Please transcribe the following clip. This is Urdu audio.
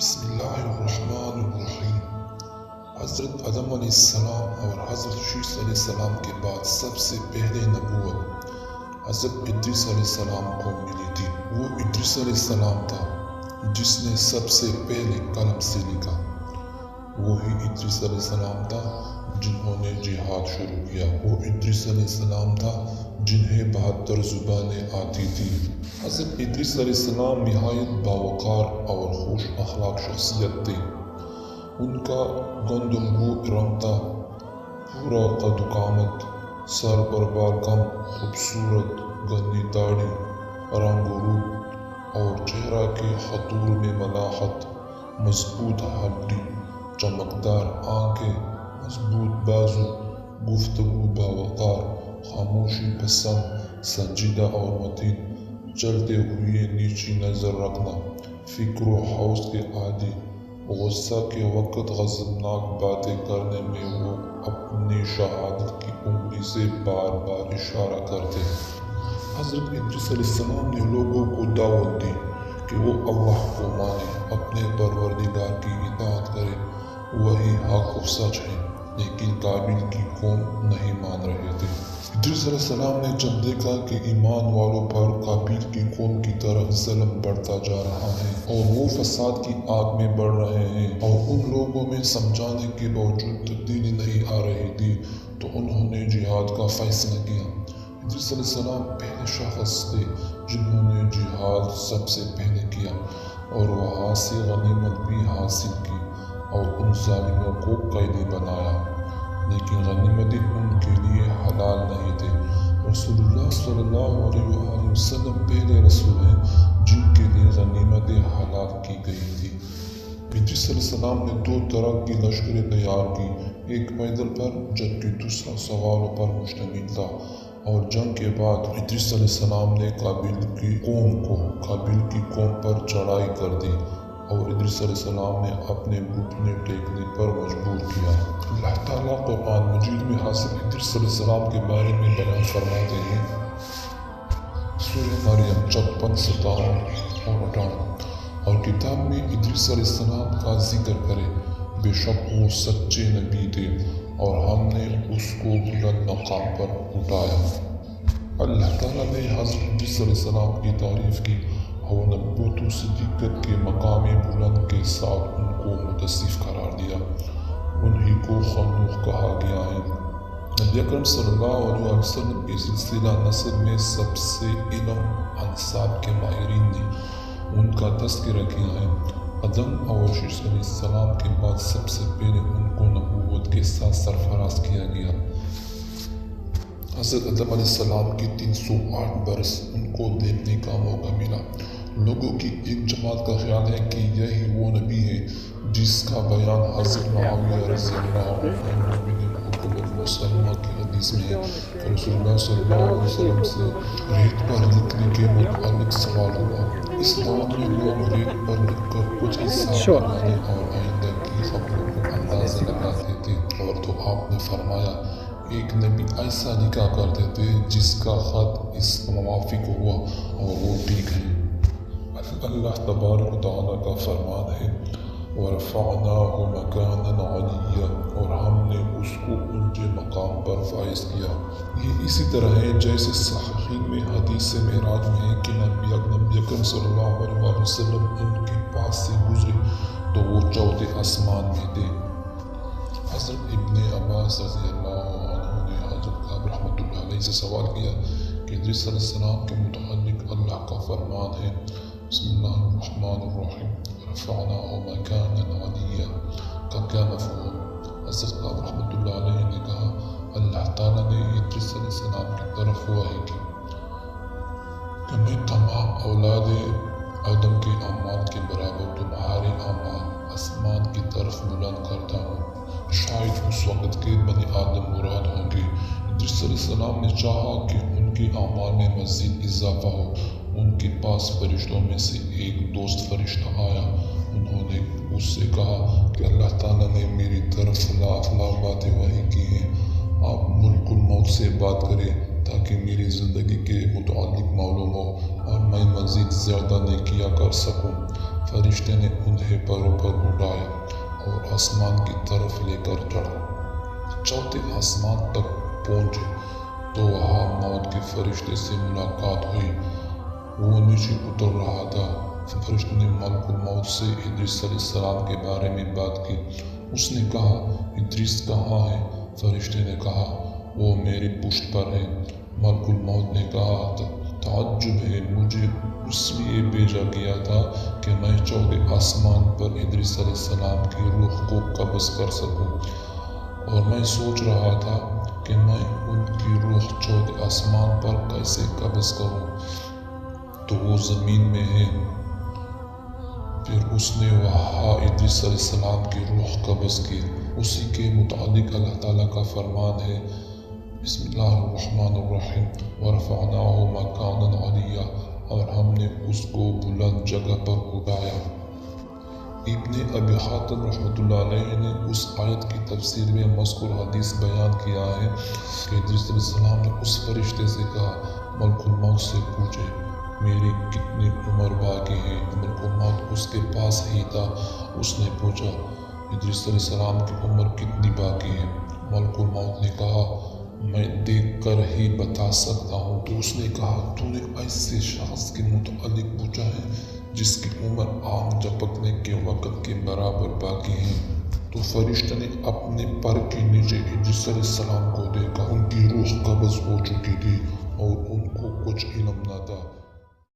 بسم اللہ الرحمن الرحیم۔ حضرت آدم علیہ السلام اور حضرت شیس علیہ السلام کے بعد سب سے پہلے نبوت حضرت ادریس علیہ السلام کو ملی تھی۔ وہ ادریس علیہ السلام تھا جس نے سب سے پہلے قلم سے لکھا۔ وہی ادریس علیہ السلام تھا جنہوں نے جہاد شروع کیا۔ وہ ادریس علیہ السلام تھا جنہیں 72 زبانیں آتی تھی۔ حضرت ادریس علیہ السلام نہایت باوقار اور خوش اخلاق شخصیت تھے۔ ان کا گندم رنگ تھا، پورا قد و قامت، سر پر بال کم، خوبصورت گندی داڑھی، رنگ و روپ اور چہرہ کے خطور میں ملاحت، مضبوط ہڈی، چمکدار آنکھیں، مضبوط بازو، گفتگو باوقار، خاموشی پسند، سنجیدہ اور متین، چلتے ہوئے نیچی نظر رکھنا، فکر و ہوش کے عادی، غصہ کے وقت غضبناک باتیں کرنے میں وہ اپنی شہادت کی انگلی سے بار بار اشارہ کرتے۔ حضرت ادریس علیہ السلام نے لوگوں کو دعوت دی کہ وہ اللہ کو مانے، اپنے پروردگار کی اطاعت کرے، وہی حق و سچ ہے۔ لیکن قابیل کی قوم نہیں مان رہے تھے۔ ادریس علیہ السلام نے جب دیکھا کہ ایمان والوں پر قابیل کی قوم کی طرف ظلم بڑھتا جا رہا ہے اور وہ فساد کی آگ میں بڑھ رہے ہیں اور ان لوگوں میں سمجھانے کے باوجود تبدیلی نہیں آ رہی تھی، تو انہوں نے جہاد کا فیصلہ کیا۔ ادریس علیہ السلام پہلے شخص تھے جنہوں نے جہاد سب سے پہلے کیا اور وہاں سے غنیمت بھی حاصل کی اور ان ظالموں کو قیدی بنایا، لیکن غنیمتیں ان کے لیے حلال نہیں تھے۔ رسول اللہ صلی اللہ علیہ وآلہ وسلم پہلے رسول ہیں جن کے لیے غنیمتیں حلال کی گئی تھی۔ ادریس علیہ السلام نے 2 طرح کی لشکریں تیار کی، ایک پیدل پر جبکہ دوسرا سواروں پر مشتمل تھا، اور جنگ کے بعد ادریس علیہ السلام نے قابیل کی قوم پر چڑھائی کر دی اور ادریس علیہ السلام نے اپنے گھٹنے ٹیکنے پر مجبور کیا۔ اللہ تعالیٰ قرآن مجید میں حضرت ادریس علیہ السلام کے بارے میں بیان فرماتے ہیں، سورہ مریم 56، 57 اور 58، اور کتاب میں ادریس علیہ السلام کا ذکر کرے، بے شک وہ سچے نبی تھے اور ہم نے اس کو بلند مقام پر اٹھایا۔ اللہ تعالیٰ نے حضرت ادریس علیہ السلام کی تعریف کی اور نبوت و صدیقت کے مقام بلند کے ساتھ ان کو متصف قرار دیا۔ انہی کو خنوخ کہا گیا ہے۔ نبی اکرم صلی اللہ علیہ وسلم کے سلسلہ نسب میں سب سے علم انساب کے ماہرین نے ان کا تذکرہ کیا ہے۔ آدم اور شیس علیہ السلام کے بعد سب سے پہلے ان کو نبوت کے ساتھ سرفراز کیا گیا۔ حضرت آدم علیہ السلام کی 308 برس ان کو دیکھنے کا موقع ملا۔ لوگوں کی ایک جماعت کا خیال ہے کہ یہی وہ نبی ہے جس کا بیان حضرت معاویہ رضی اللہ عنہ بن عقبہ وسلمہ کی حدیث میں ہے کہ رسول اللہ صلی اللہ علیہ وسلم سے ریت پر لکھنے کے متعلق سوال ہوا۔ اس دعوت میں لوگ ریت پر لکھ کر کچھ حساب بنانے اور آئندہ کی خبروں کو اندازہ لگاتے تھے، اور تو آپ نے فرمایا ایک نبی ایسا لکھا کرتے تھے جس کا خط اس موافق ہوا اور وہ ٹھیک ہے۔ اللہ تبارک و تعالیٰ کا فرمان ہے وَرَفَعْنَاهُ مَكَانًا عَلِيًّا، اور ہم نے اس کو اونچے مقام پر فائز کیا۔ یہ اسی طرح ہے جیسے صحیحین میں حدیث معراج میں ہے کہ نبی اکرم صلی اللہ علیہ وسلم ان کے پاس سے گزرے تو وہ 4تھے آسمان میں تھے۔ حضرت ابن عباس رضی اللہ عنہ نے حضرت کعب رحمۃ اللہ علیہ سے سوال کیا کہ ادریس علیہ السلام کے متعلق اللہ کا فرمان ہے بسم اللہ الرحمن الرحیم رفعناہ مکانا علیہ کا کیا مفہوم؟ حضرت کعب رحمۃ اللہ علیہ نے کہا اللہ تعالیٰ نے ادریس علیہ السلام کی طرف وحی کی کہ میں تمام اولاد آدم کے اعمال کے برابر تمہارے اعمال آسمان کی طرف بلند کرتا ہوں، شاید اس وقت کے بنی آدم مراد ہوں گے۔ ادریس علیہ السلام نے چاہا کہ ان کے اعمال میں مزید اضافہ ہو۔ ان کے پاس فرشتوں میں سے ایک دوست فرشتہ آیا۔ انہوں نے اس سے کہا کہ اللہ تعالیٰ نے میری طرف فلاں باتیں وحی کی ہیں، آپ ملک الموت سے بات کریں تاکہ میری زندگی کے متعلق معلوم ہو اور میں مزید زیادہ نیکیاں کر سکوں۔ فرشتے نے انہیں پروں پر اٹھایا اور آسمان کی طرف لے کر چڑھا۔ چوتھے آسمان تک پہنچے تو وہاں موت کے فرشتے سے ملاقات ہوئی۔ وہ نیچے اتر رہا تھا۔ فرشتے نے ملک الموت سے ادریس علیہ السلام کے بارے میں بات کی۔ اس نے کہا، ادریس کہاں ہے؟ فرشتے نے کہا، وہ میری پشت پر ہے۔ ملک الموت نے کہا، تعجب ہے، مجھے اس لیے بھیجا گیا تھا کہ میں چوتھے آسمان پر ادریس علیہ السلام کی روح کو قبض کر سکوں، اور میں سوچ رہا تھا کہ میں ان کی روح چوتھے آسمان پر کیسے قبض کروں، تو وہ زمین میں ہے۔ پھر اس نے وہاں ادریس علیہ السلام کی روح قبض کی۔ اسی کے متعلق اللہ تعالیٰ کا فرمان ہے، بسم اللہ الرحمن الرحیم، وَرَفَعْنَاهُ مَكَانًا عَلِيًّا، اور ہم نے اس کو بلند جگہ پر اٹھایا۔ ابن ابی حاتم رحمۃ اللہ علیہ نے اس آیت کی تفسیر میں مذکور حدیث بیان کیا ہے کہ ادریس علیہ السلام نے اس فرشتے سے کہا، ملک الموت سے پوچھے میری کتنی عمر باقی ہے۔ ملک الموت اس کے پاس ہی تھا۔ اس نے پوچھا، ادریس علیہ السلام کی عمر کتنی باقی ہے؟ ملک الموت نے کہا، میں دیکھ کر ہی بتا سکتا ہوں۔ تو اس نے کہا، تو نے ایسے شخص کے متعلق پوچھا ہے جس کی عمر آنکھ جھپکنے کے وقت کے برابر باقی ہے؟ تو فرشتے نے اپنے پر کے نیچے ادریس علیہ السلام کو دیکھا۔ ان کی روح قبض ہو چکی تھی اور ان کو کچھ علم نہ تھا۔